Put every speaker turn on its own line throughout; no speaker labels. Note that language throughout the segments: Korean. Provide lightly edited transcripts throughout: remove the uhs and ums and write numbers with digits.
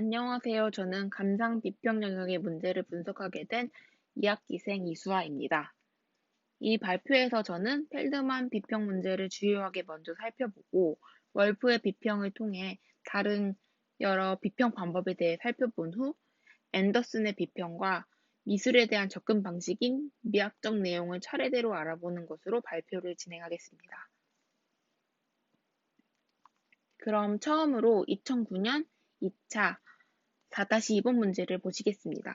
안녕하세요. 저는 감상 비평 영역의 문제를 분석하게 된 2학기생 이수아입니다. 이 발표에서 저는 펠드만 비평 문제를 주요하게 먼저 살펴보고 월프의 비평을 통해 다른 여러 비평 방법에 대해 살펴본 후 앤더슨의 비평과 미술에 대한 접근 방식인 미학적 내용을 차례대로 알아보는 것으로 발표를 진행하겠습니다. 그럼 처음으로 2009년 2차 4-2번 문제를 보시겠습니다.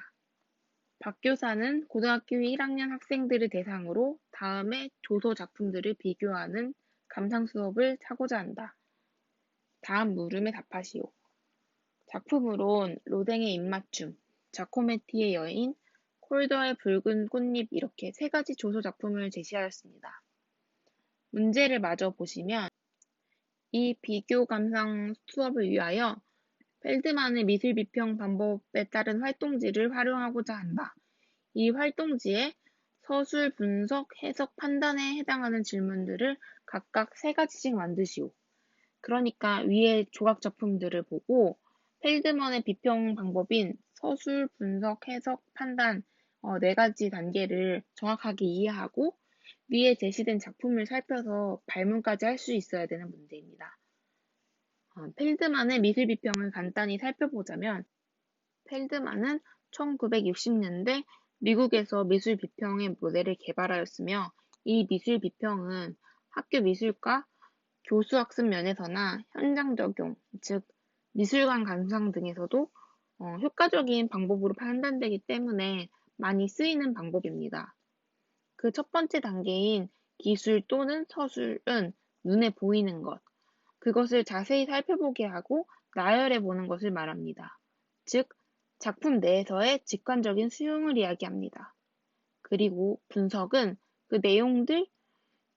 박 교사는 고등학교 1학년 학생들을 대상으로 다음의 조서 작품들을 비교하는 감상 수업을 하고자 한다. 다음 물음에 답하시오. 작품으론 로댕의 입맞춤, 자코메티의 여인, 콜더의 붉은 꽃잎 이렇게 세 가지 조서 작품을 제시하였습니다. 문제를 마저 보시면 이 비교 감상 수업을 위하여 펠드만의 미술 비평 방법에 따른 활동지를 활용하고자 한다. 이 활동지에 서술, 분석, 해석, 판단에 해당하는 질문들을 각각 세 가지씩 만드시오. 그러니까 위에 조각 작품들을 보고 펠드만의 비평 방법인 서술, 분석, 해석, 판단 네 가지 단계를 정확하게 이해하고 위에 제시된 작품을 살펴서 발문까지 할 수 있어야 되는 문제입니다. 펠드만의 미술 비평을 간단히 살펴보자면 펠드만은 1960년대 미국에서 미술 비평의 모델을 개발하였으며 이 미술 비평은 학교 미술과 교수 학습 면에서나 현장 적용, 즉 미술관 감상 등에서도 효과적인 방법으로 판단되기 때문에 많이 쓰이는 방법입니다. 그 첫 번째 단계인 기술 또는 서술은 눈에 보이는 것, 그것을 자세히 살펴보게 하고 나열해 보는 것을 말합니다. 즉, 작품 내에서의 직관적인 수용을 이야기합니다. 그리고 분석은 그 내용들,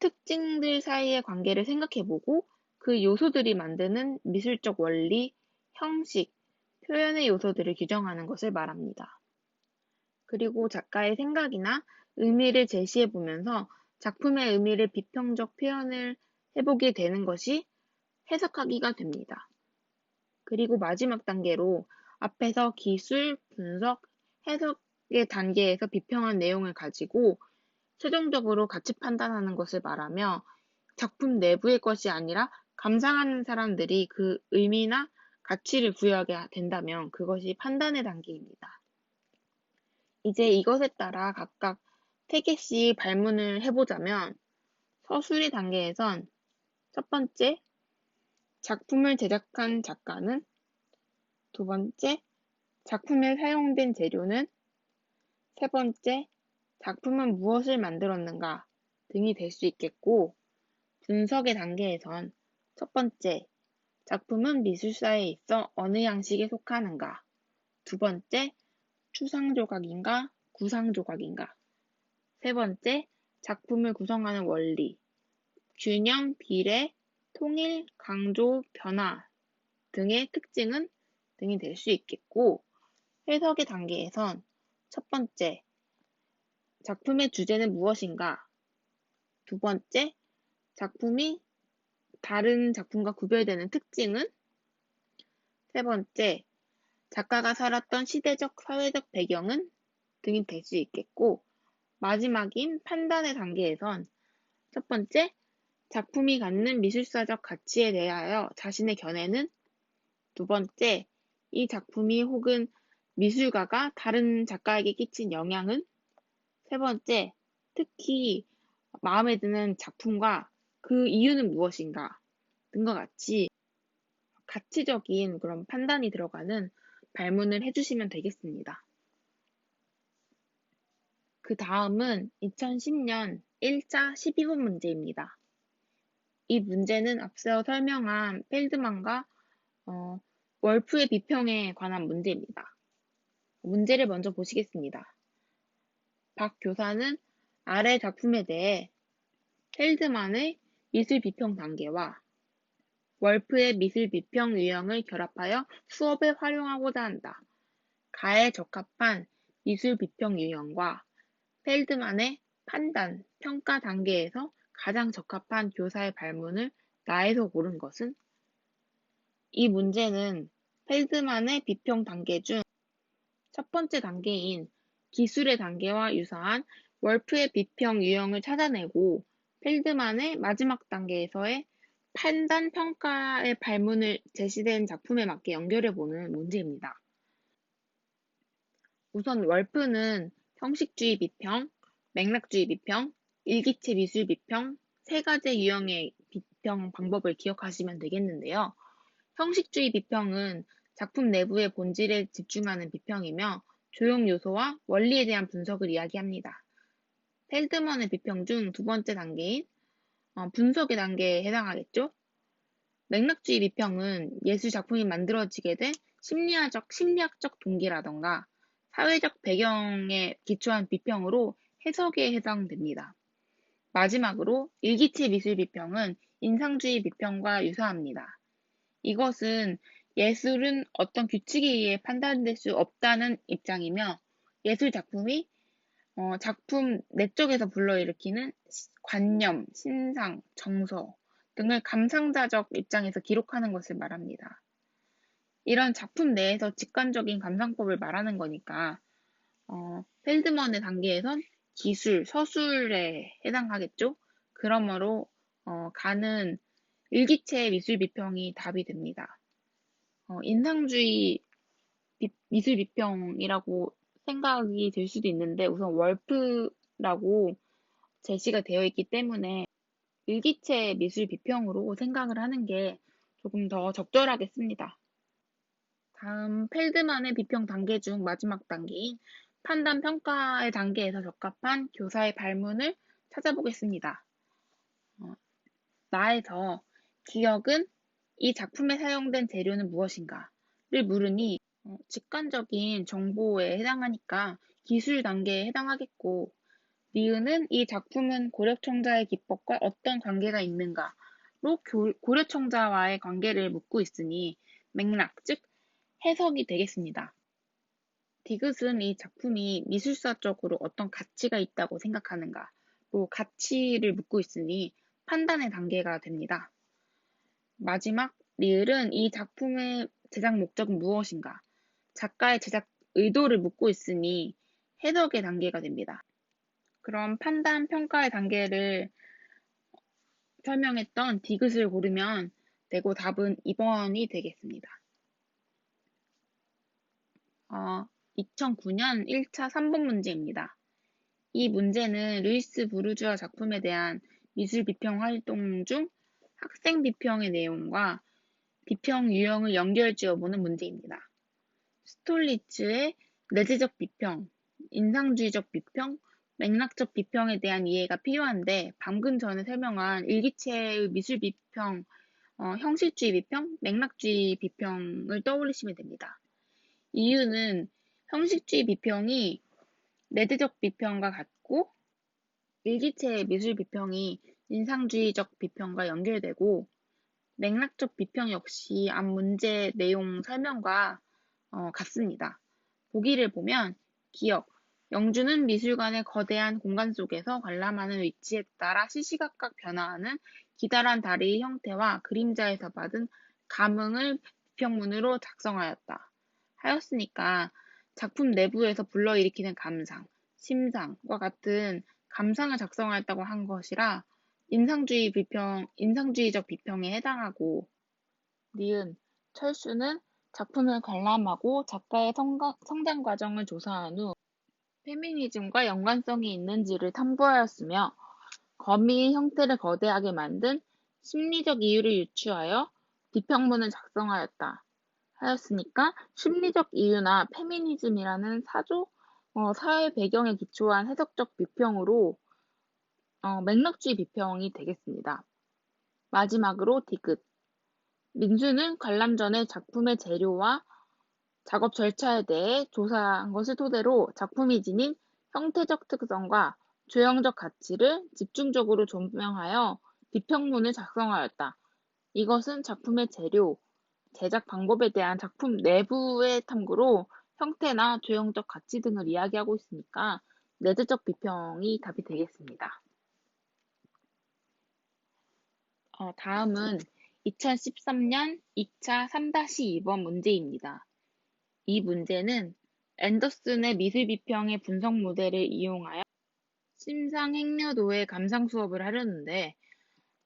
특징들 사이의 관계를 생각해보고 그 요소들이 만드는 미술적 원리, 형식, 표현의 요소들을 규정하는 것을 말합니다. 그리고 작가의 생각이나 의미를 제시해보면서 작품의 의미를 비평적 표현을 해보게 되는 것이 해석하기가 됩니다. 그리고 마지막 단계로 앞에서 기술, 분석, 해석의 단계에서 비평한 내용을 가지고 최종적으로 가치 판단하는 것을 말하며 작품 내부의 것이 아니라 감상하는 사람들이 그 의미나 가치를 부여하게 된다면 그것이 판단의 단계입니다. 이제 이것에 따라 각각 3개씩 발문을 해보자면 서술의 단계에선 첫 번째, 작품을 제작한 작가는, 두 번째, 작품에 사용된 재료는, 세 번째, 작품은 무엇을 만들었는가 등이 될 수 있겠고, 분석의 단계에선 첫 번째, 작품은 미술사에 있어 어느 양식에 속하는가, 두 번째, 추상조각인가, 구상조각인가, 세 번째, 작품을 구성하는 원리, 균형, 비례, 통일, 강조, 변화 등의 특징은 등이 될 수 있겠고, 해석의 단계에선 첫 번째, 작품의 주제는 무엇인가, 두 번째, 작품이 다른 작품과 구별되는 특징은, 세 번째, 작가가 살았던 시대적, 사회적 배경은 등이 될 수 있겠고, 마지막인 판단의 단계에선 첫 번째, 작품이 갖는 미술사적 가치에 대하여 자신의 견해는, 두 번째, 이 작품이 혹은 미술가가 다른 작가에게 끼친 영향은, 세 번째, 특히 마음에 드는 작품과 그 이유는 무엇인가 등과 같이 가치적인 그런 판단이 들어가는 발문을 해주시면 되겠습니다. 그 다음은 2010년 1차 12번 문제입니다. 이 문제는 앞서 설명한 펠드만과 월프의 비평에 관한 문제입니다. 문제를 먼저 보시겠습니다. 박 교사는 아래 작품에 대해 펠드만의 미술 비평 단계와 월프의 미술 비평 유형을 결합하여 수업에 활용하고자 한다. 가에 적합한 미술 비평 유형과 펠드만의 판단, 평가 단계에서 가장 적합한 교사의 발문을 나에서 고른 것은? 이 문제는 펠드만의 비평 단계 중 첫 번째 단계인 기술의 단계와 유사한 월프의 비평 유형을 찾아내고 펠드만의 마지막 단계에서의 판단 평가의 발문을 제시된 작품에 맞게 연결해보는 문제입니다. 우선 월프는 형식주의 비평, 맥락주의 비평, 일기체 미술 비평 세 가지 유형의 비평 방법을 기억하시면 되겠는데요. 형식주의 비평은 작품 내부의 본질에 집중하는 비평이며 조형 요소와 원리에 대한 분석을 이야기합니다. 펠드먼의 비평 중 두 번째 단계인 분석의 단계에 해당하겠죠? 맥락주의 비평은 예술 작품이 만들어지게 된 심리학적 동기라던가 사회적 배경에 기초한 비평으로 해석에 해당됩니다. 마지막으로 일기체 미술 비평은 인상주의 비평과 유사합니다. 이것은 예술은 어떤 규칙에 의해 판단될 수 없다는 입장이며 예술 작품이 작품 내적에서 불러일으키는 관념, 신상, 정서 등을 감상자적 입장에서 기록하는 것을 말합니다. 이런 작품 내에서 직관적인 감상법을 말하는 거니까 펠드먼의 단계에선 기술, 서술에 해당하겠죠? 그러므로 가는 일기체 미술 비평이 답이 됩니다. 인상주의 미술 비평이라고 생각이 들 수도 있는데 우선 월프라고 제시가 되어 있기 때문에 일기체 미술 비평으로 생각을 하는 게 조금 더 적절하겠습니다. 다음 펠드만의 비평 단계 중 마지막 단계인 판단 평가의 단계에서 적합한 교사의 발문을 찾아보겠습니다. 나에서 기억은 이 작품에 사용된 재료는 무엇인가를 물으니 직관적인 정보에 해당하니까 기술 단계에 해당하겠고 니은은 이 작품은 고려청자의 기법과 어떤 관계가 있는가로 고려청자와의 관계를 묻고 있으니 맥락, 즉 해석이 되겠습니다. 디귿은 이 작품이 미술사적으로 어떤 가치가 있다고 생각하는가로 가치를 묻고 있으니 판단의 단계가 됩니다. 마지막 리을은 이 작품의 제작 목적은 무엇인가, 작가의 제작 의도를 묻고 있으니 해석의 단계가 됩니다. 그럼 판단, 평가의 단계를 설명했던 디귿을 고르면 되고 답은 2번이 되겠습니다. 2009년 1차 3번 문제입니다. 이 문제는 루이스 부르주아 작품에 대한 미술 비평 활동 중 학생 비평의 내용과 비평 유형을 연결지어보는 문제입니다. 스톨리츠의 내재적 비평, 인상주의적 비평, 맥락적 비평에 대한 이해가 필요한데 방금 전에 설명한 일기체의 미술 비평, 형식주의 비평, 맥락주의 비평을 떠올리시면 됩니다. 이유는 형식주의 비평이 내재적 비평과 같고 일기체의 미술 비평이 인상주의적 비평과 연결되고 맥락적 비평 역시 앞 문제 내용 설명과 같습니다. 보기를 보면 기억, 영주는 미술관의 거대한 공간 속에서 관람하는 위치에 따라 시시각각 변화하는 기다란 다리의 형태와 그림자에서 받은 감흥을 비평문으로 작성하였다. 하였으니까 작품 내부에서 불러일으키는 감상, 심상과 같은 감상을 작성하였다고 한 것이라 인상주의적 비평에 해당하고 니은, 철수는 작품을 관람하고 작가의 성장 과정을 조사한 후 페미니즘과 연관성이 있는지를 탐구하였으며 거미의 형태를 거대하게 만든 심리적 이유를 유추하여 비평문을 작성하였다. 하였으니까 심리적 이유나 페미니즘이라는 사회 배경에 기초한 해석적 비평으로 맥락주의 비평이 되겠습니다. 마지막으로 디귿. 민수는 관람 전에 작품의 재료와 작업 절차에 대해 조사한 것을 토대로 작품이 지닌 형태적 특성과 조형적 가치를 집중적으로 조명하여 비평문을 작성하였다. 이것은 작품의 재료, 제작 방법에 대한 작품 내부의 탐구로 형태나 조형적 가치 등을 이야기하고 있으니까 내재적 비평이 답이 되겠습니다. 다음은 2013년 2차 3-2번 문제입니다. 이 문제는 앤더슨의 미술 비평의 분석 모델을 이용하여 심상 행여도의 감상 수업을 하려는데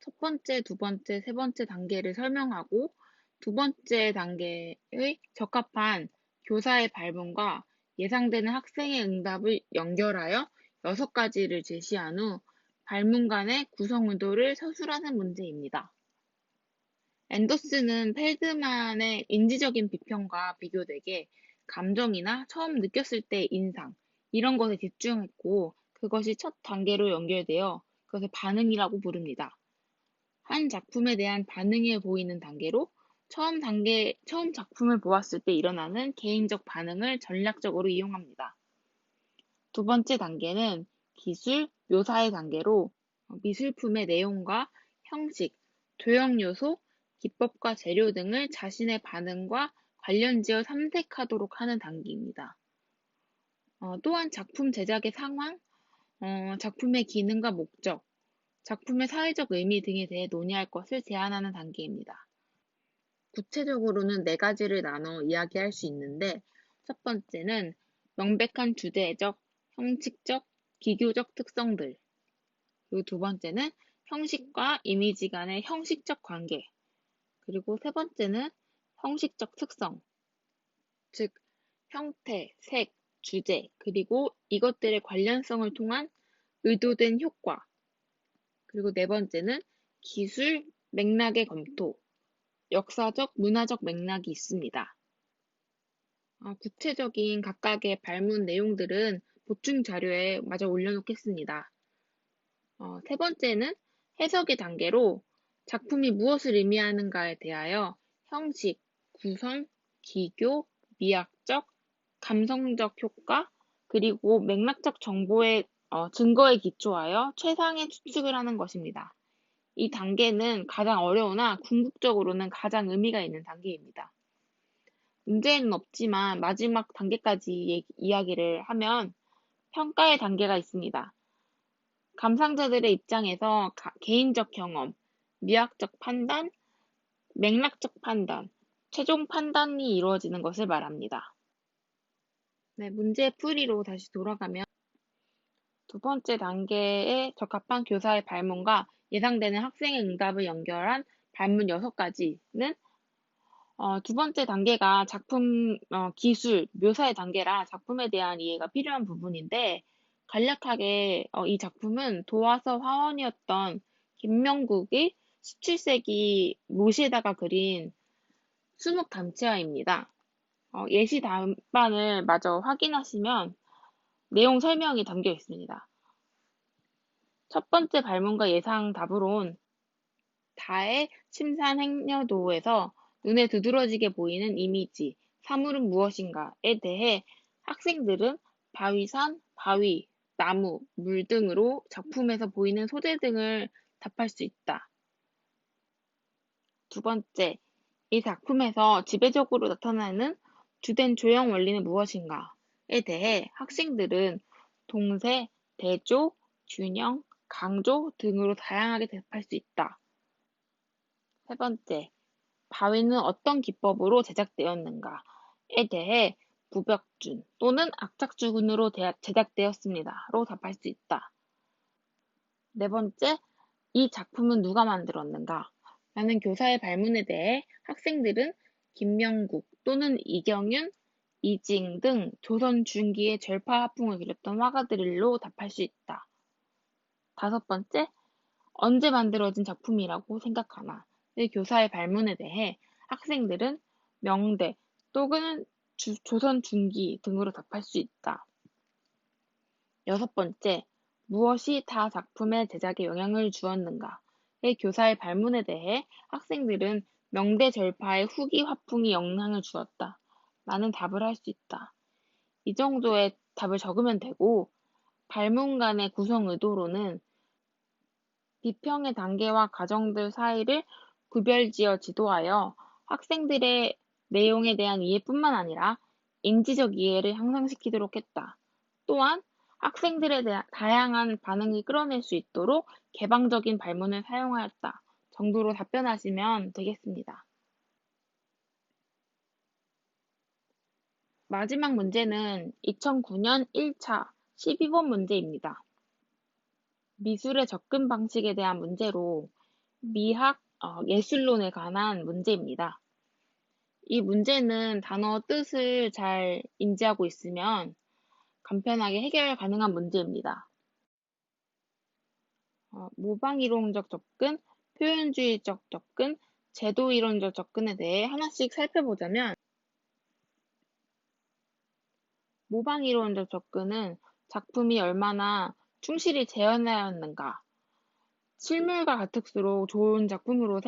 첫 번째, 두 번째, 세 번째 단계를 설명하고 두 번째 단계의 적합한 교사의 발문과 예상되는 학생의 응답을 연결하여 6가지를 제시한 후 발문 간의 구성 의도를 서술하는 문제입니다. 앤더슨은 펠드만의 인지적인 비평과 비교되게 감정이나 처음 느꼈을 때의 인상, 이런 것에 집중했고 그것이 첫 단계로 연결되어 그것을 반응이라고 부릅니다. 한 작품에 대한 반응해 보이는 단계로 처음 작품을 보았을 때 일어나는 개인적 반응을 전략적으로 이용합니다. 두 번째 단계는 기술, 묘사의 단계로 미술품의 내용과 형식, 도형 요소, 기법과 재료 등을 자신의 반응과 관련지어 탐색하도록 하는 단계입니다. 또한 작품 제작의 상황, 작품의 기능과 목적, 작품의 사회적 의미 등에 대해 논의할 것을 제안하는 단계입니다. 구체적으로는 4가지를 나눠 이야기할 수 있는데 첫 번째는 명백한 주제적, 형식적, 기교적 특성들, 그리고 두 번째는 형식과 이미지 간의 형식적 관계, 그리고 세 번째는 형식적 특성, 즉 형태, 색, 주제, 그리고 이것들의 관련성을 통한 의도된 효과, 그리고 네 번째는 기술, 맥락의 검토, 역사적, 문화적 맥락이 있습니다. 구체적인 각각의 발문 내용들은 보충 자료에 마저 올려놓겠습니다. 세 번째는 해석의 단계로 작품이 무엇을 의미하는가에 대하여 형식, 구성, 기교, 미학적, 감성적 효과, 그리고 맥락적 정보의 증거에 기초하여 최상의 추측을 하는 것입니다. 이 단계는 가장 어려우나 궁극적으로는 가장 의미가 있는 단계입니다. 문제는 없지만 마지막 단계까지 이야기를 하면 평가의 단계가 있습니다. 감상자들의 입장에서 개인적 경험, 미학적 판단, 맥락적 판단, 최종 판단이 이루어지는 것을 말합니다. 네, 문제 풀이로 다시 돌아가면 두 번째 단계에 적합한 교사의 발문과 예상되는 학생의 응답을 연결한 발문 6가지는 두 번째 단계가 작품 기술, 묘사의 단계라 작품에 대한 이해가 필요한 부분인데 간략하게 이 작품은 도화서 화원이었던 김명국의 17세기 모시에다가 그린 수묵 단체화입니다. 예시 단반을 마저 확인하시면 내용 설명이 담겨 있습니다. 첫 번째 발문과 예상 답으론 다의 침산 행여도에서 눈에 두드러지게 보이는 이미지, 사물은 무엇인가에 대해 학생들은 바위산, 바위, 나무, 물 등으로 작품에서 보이는 소재 등을 답할 수 있다. 두 번째, 이 작품에서 지배적으로 나타나는 주된 조형 원리는 무엇인가에 대해 학생들은 동세, 대조, 균형, 강조 등으로 다양하게 대답할 수 있다. 세 번째, 바위는 어떤 기법으로 제작되었는가에 대해 부벽준 또는 악착주근으로 제작되었습니다로 답할 수 있다. 네 번째, 이 작품은 누가 만들었는가? 라는 교사의 발문에 대해 학생들은 김명국 또는 이경윤, 이징 등 조선 중기의 절파 화풍을 그렸던 화가들로 답할 수 있다. 다섯 번째, 언제 만들어진 작품이라고 생각하나? 의 교사의 발문에 대해 학생들은 명대 또는 조선 중기 등으로 답할 수 있다. 여섯 번째, 무엇이 타 작품의 제작에 영향을 주었는가의 교사의 발문에 대해 학생들은 명대 절파의 후기 화풍이 영향을 주었다. 라는 답을 할 수 있다. 이 정도의 답을 적으면 되고 발문 간의 구성 의도로는 비평의 단계와 과정들 사이를 구별지어 지도하여 학생들의 내용에 대한 이해뿐만 아니라 인지적 이해를 향상시키도록 했다. 또한 학생들의 다양한 반응을 끌어낼 수 있도록 개방적인 발문을 사용하였다. 정도로 답변하시면 되겠습니다. 마지막 문제는 2009년 1차 12번 문제입니다. 미술의 접근 방식에 대한 문제로 미학, 예술론에 관한 문제입니다. 이 문제는 단어 뜻을 잘 인지하고 있으면 간편하게 해결 가능한 문제입니다. 모방이론적 접근, 표현주의적 접근, 제도이론적 접근에 대해 하나씩 살펴보자면, 모방이론적 접근은 작품이 얼마나 충실히 재현하였는가, 실물과 같을수록 좋은 작품으로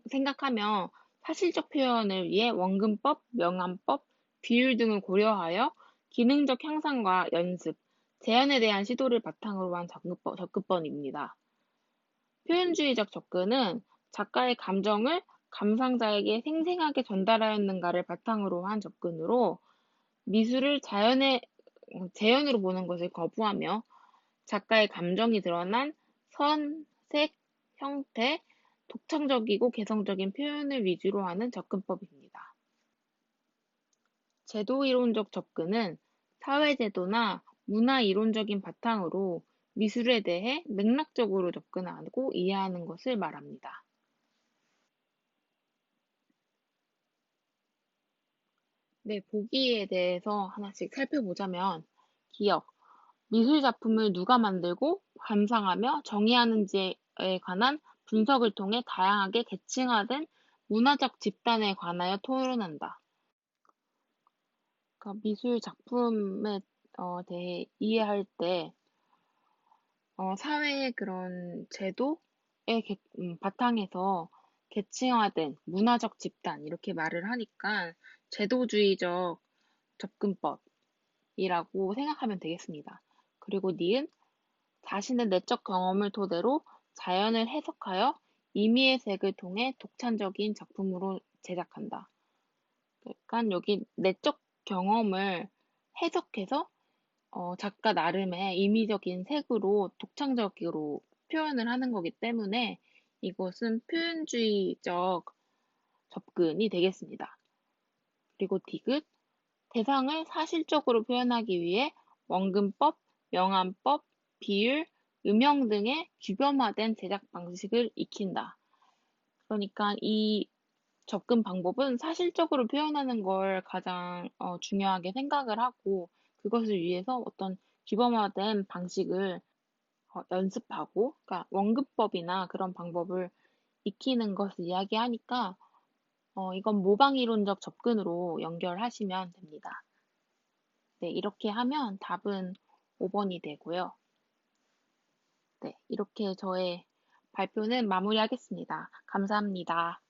생각하며 사실적 표현을 위해 원근법, 명암법, 비율 등을 고려하여 기능적 향상과 연습, 재현에 대한 시도를 바탕으로 한 접근법입니다. 표현주의적 접근은 작가의 감정을 감상자에게 생생하게 전달하였는가를 바탕으로 한 접근으로 미술을 재현으로 보는 것을 거부하며 작가의 감정이 드러난 선, 색, 형태, 독창적이고 개성적인 표현을 위주로 하는 접근법입니다. 제도이론적 접근은 사회제도나 문화이론적인 바탕으로 미술에 대해 맥락적으로 접근하고 이해하는 것을 말합니다. 네, 보기에 대해서 하나씩 살펴보자면, 기억, 미술 작품을 누가 만들고 감상하며 정의하는지에 관한 분석을 통해 다양하게 계층화된 문화적 집단에 관하여 토론한다. 그러니까 미술 작품에 대해 이해할 때 사회의 그런 제도의 바탕에서 계층화된 문화적 집단 이렇게 말을 하니까 제도주의적 접근법이라고 생각하면 되겠습니다. 그리고 니은 자신의 내적 경험을 토대로 자연을 해석하여 임의의 색을 통해 독창적인 작품으로 제작한다. 그러니까 여기 내적 경험을 해석해서 작가 나름의 임의적인 색으로 독창적으로 표현을 하는 거기 때문에 이것은 표현주의적 접근이 되겠습니다. 그리고 디귿, 대상을 사실적으로 표현하기 위해 원근법, 명암법, 비율, 음영 등의 규범화된 제작 방식을 익힌다. 그러니까 이 접근 방법은 사실적으로 표현하는 걸 가장 중요하게 생각을 하고 그것을 위해서 어떤 규범화된 방식을 연습하고, 그러니까 원근법이나 그런 방법을 익히는 것을 이야기하니까 이건 모방이론적 접근으로 연결하시면 됩니다. 네, 이렇게 하면 답은 5번이 되고요. 네, 이렇게 저의 발표는 마무리하겠습니다. 감사합니다.